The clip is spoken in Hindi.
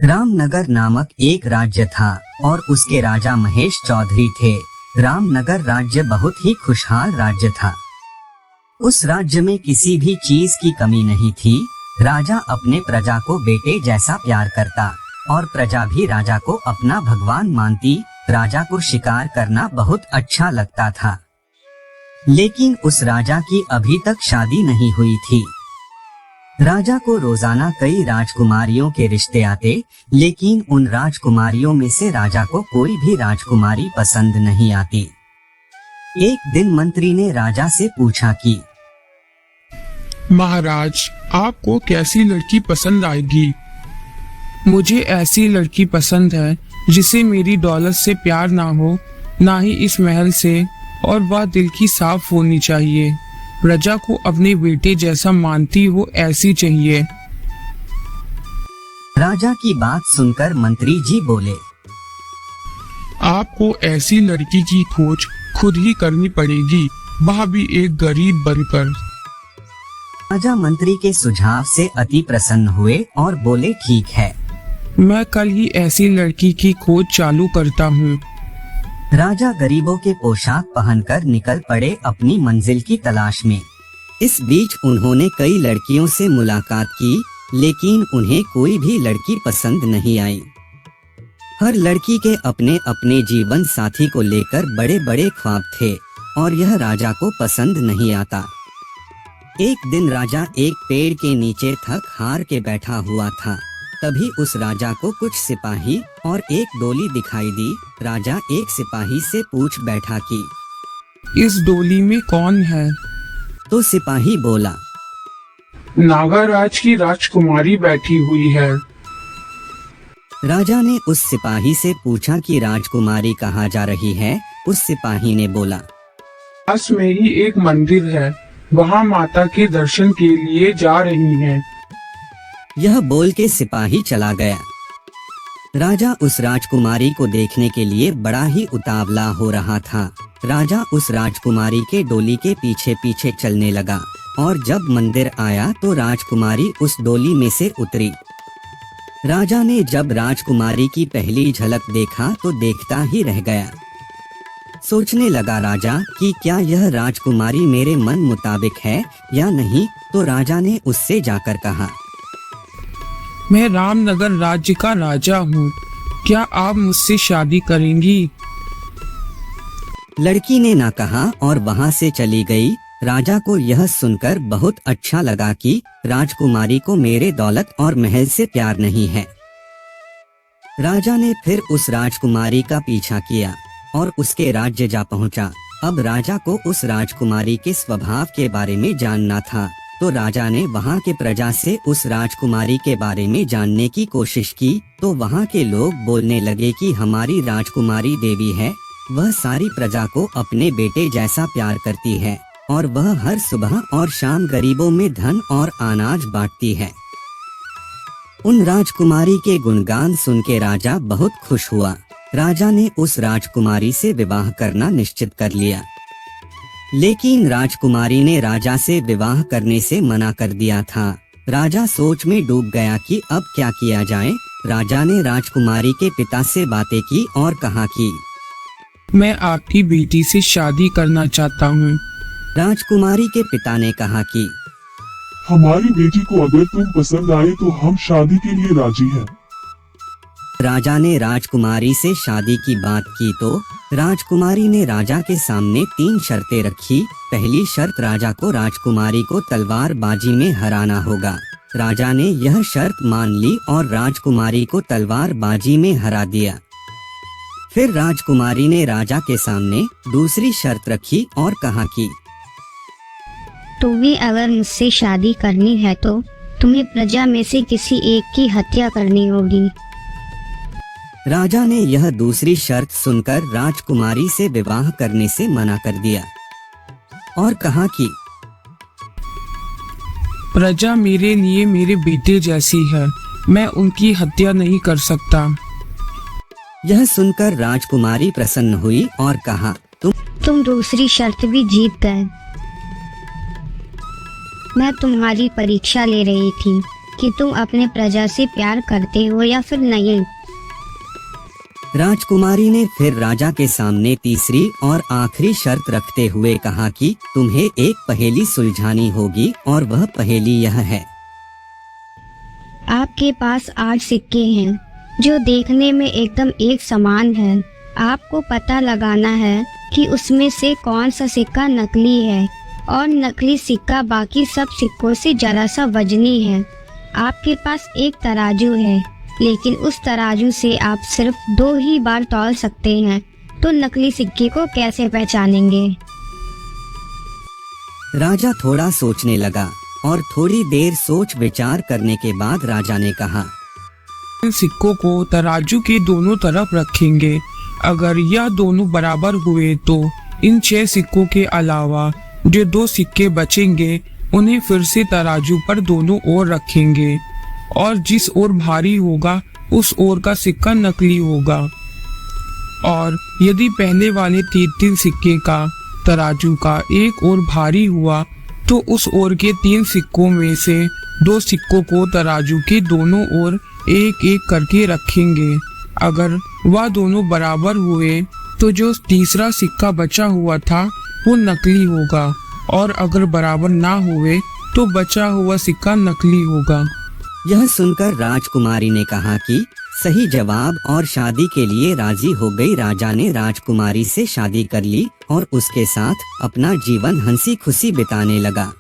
रामनगर नामक एक राज्य था और उसके राजा महेश चौधरी थे। रामनगर राज्य बहुत ही खुशहाल राज्य था। उस राज्य में किसी भी चीज की कमी नहीं थी। राजा अपने प्रजा को बेटे जैसा प्यार करता और प्रजा भी राजा को अपना भगवान मानती। राजा को शिकार करना बहुत अच्छा लगता था, लेकिन उस राजा की अभी तक शादी नहीं हुई थी। राजा को रोजाना कई राजकुमारियों के रिश्ते आते, लेकिन उन राजकुमारियों में से राजा को कोई भी राजकुमारी पसंद नहीं आती। एक दिन मंत्री ने राजा से पूछा कि महाराज, आपको कैसी लड़की पसंद आएगी? मुझे ऐसी लड़की पसंद है जिसे मेरी दौलत से प्यार ना हो, ना ही इस महल से, और वह दिल की साफ होनी चाहिए। प्रजा को अपने बेटे जैसा मानती हो, ऐसी चाहिए। राजा की बात सुनकर मंत्री जी बोले, आपको ऐसी लड़की की खोज खुद ही करनी पड़ेगी, वह भी एक गरीब बनकर। राजा मंत्री के सुझाव से अति प्रसन्न हुए और बोले, ठीक है, मैं कल ही ऐसी लड़की की खोज चालू करता हूँ। राजा गरीबों के पोशाक पहनकर निकल पड़े अपनी मंजिल की तलाश में। इस बीच उन्होंने कई लड़कियों से मुलाकात की, लेकिन उन्हें कोई भी लड़की पसंद नहीं आई। हर लड़की के अपने अपने जीवन साथी को लेकर बड़े बड़े ख्वाब थे और यह राजा को पसंद नहीं आता। एक दिन राजा एक पेड़ के नीचे थक हार के बैठा हुआ था। तभी उस राजा को कुछ सिपाही और एक डोली दिखाई दी। राजा एक सिपाही से पूछ बैठा कि इस डोली में कौन है? तो सिपाही बोला, नागाराज की राजकुमारी बैठी हुई है। राजा ने उस सिपाही से पूछा कि राजकुमारी कहाँ जा रही है। उस सिपाही ने बोला, पास में ही एक मंदिर है, वहाँ माता के दर्शन के लिए जा रही हैं। यह बोल के सिपाही चला गया। राजा उस राजकुमारी को देखने के लिए बड़ा ही उतावला हो रहा था। राजा उस राजकुमारी के डोली के पीछे पीछे चलने लगा और जब मंदिर आया तो राजकुमारी उस डोली में से उतरी। राजा ने जब राजकुमारी की पहली झलक देखा तो देखता ही रह गया। सोचने लगा राजा कि क्या यह राजकुमारी मेरे मन मुताबिक है या नहीं। तो राजा ने उससे जाकर कहा, मैं रामनगर राज्य का राजा हूँ, क्या आप मुझसे शादी करेंगी? लड़की ने ना कहा और वहाँ से चली गई। राजा को यह सुनकर बहुत अच्छा लगा कि राजकुमारी को मेरे दौलत और महल से प्यार नहीं है। राजा ने फिर उस राजकुमारी का पीछा किया और उसके राज्य जा पहुँचा। अब राजा को उस राजकुमारी के स्वभाव के बारे में जानना था, तो राजा ने वहाँ के प्रजा से उस राजकुमारी के बारे में जानने की कोशिश की। तो वहाँ के लोग बोलने लगे कि हमारी राजकुमारी देवी है, वह सारी प्रजा को अपने बेटे जैसा प्यार करती है और वह हर सुबह और शाम गरीबों में धन और अनाज बांटती है। उन राजकुमारी के गुणगान सुन के राजा बहुत खुश हुआ। राजा ने उस राजकुमारी से विवाह करना निश्चित कर लिया, लेकिन राजकुमारी ने राजा से विवाह करने से मना कर दिया था। राजा सोच में डूब गया कि अब क्या किया जाए। राजा ने राजकुमारी के पिता से बातें की और कहा कि मैं आपकी बेटी से शादी करना चाहता हूँ। राजकुमारी के पिता ने कहा कि हमारी बेटी को अगर तुम पसंद आए तो हम शादी के लिए राजी हैं। राजा ने राजकुमारी से शादी की बात की तो राजकुमारी ने राजा के सामने 3 शर्तें रखी। पहली शर्त, राजा को राजकुमारी को तलवारबाजी में हराना होगा। राजा ने यह शर्त मान ली और राजकुमारी को तलवारबाजी में हरा दिया। फिर राजकुमारी ने राजा के सामने दूसरी शर्त रखी और कहा कि तुम्हें अगर मुझसे शादी करनी है तो तुम्हें प्रजा में से किसी एक की हत्या करनी होगी। राजा ने यह दूसरी शर्त सुनकर राजकुमारी से विवाह करने से मना कर दिया और कहा कि प्रजा मेरे लिए मेरे बेटे जैसी है, मैं उनकी हत्या नहीं कर सकता। यह सुनकर राजकुमारी प्रसन्न हुई और कहा, तुम दूसरी शर्त भी जीत गए। मैं तुम्हारी परीक्षा ले रही थी कि तुम अपने प्रजा से प्यार करते हो या फिर नहीं। राजकुमारी ने फिर राजा के सामने तीसरी और आखिरी शर्त रखते हुए कहा कि तुम्हें एक पहेली सुलझानी होगी और वह पहेली यह है। आपके पास 8 सिक्के हैं जो देखने में एकदम एक समान है। आपको पता लगाना है कि उसमें से कौन सा सिक्का नकली है और नकली सिक्का बाकी सब सिक्कों से जरा सा वजनी है। आपके पास एक तराजू है, लेकिन उस तराजू से आप सिर्फ 2 ही बार तौल सकते हैं, तो नकली सिक्के को कैसे पहचानेंगे? राजा थोड़ा सोचने लगा और थोड़ी देर सोच विचार करने के बाद राजा ने कहा, इन सिक्कों को तराजू के दोनों तरफ रखेंगे। अगर यह दोनों बराबर हुए तो इन 6 सिक्कों के अलावा जो 2 सिक्के बचेंगे उन्हें फिर से तराजू पर दोनों ओर रखेंगे और जिस ओर भारी होगा उस ओर का सिक्का नकली होगा। और यदि पहले वाले 3 सिक्के का तराजू का एक ओर भारी हुआ तो उस ओर के 3 सिक्कों में से 2 सिक्कों को तराजू के दोनों ओर एक एक करके रखेंगे। अगर वह दोनों बराबर हुए तो जो तीसरा सिक्का बचा हुआ था वो नकली होगा और अगर बराबर ना हुए तो बचा हुआ सिक्का नकली होगा। यह सुनकर राजकुमारी ने कहा कि सही जवाब और शादी के लिए राजी हो गई। राजा ने राजकुमारी से शादी कर ली और उसके साथ अपना जीवन हंसी खुशी बिताने लगा।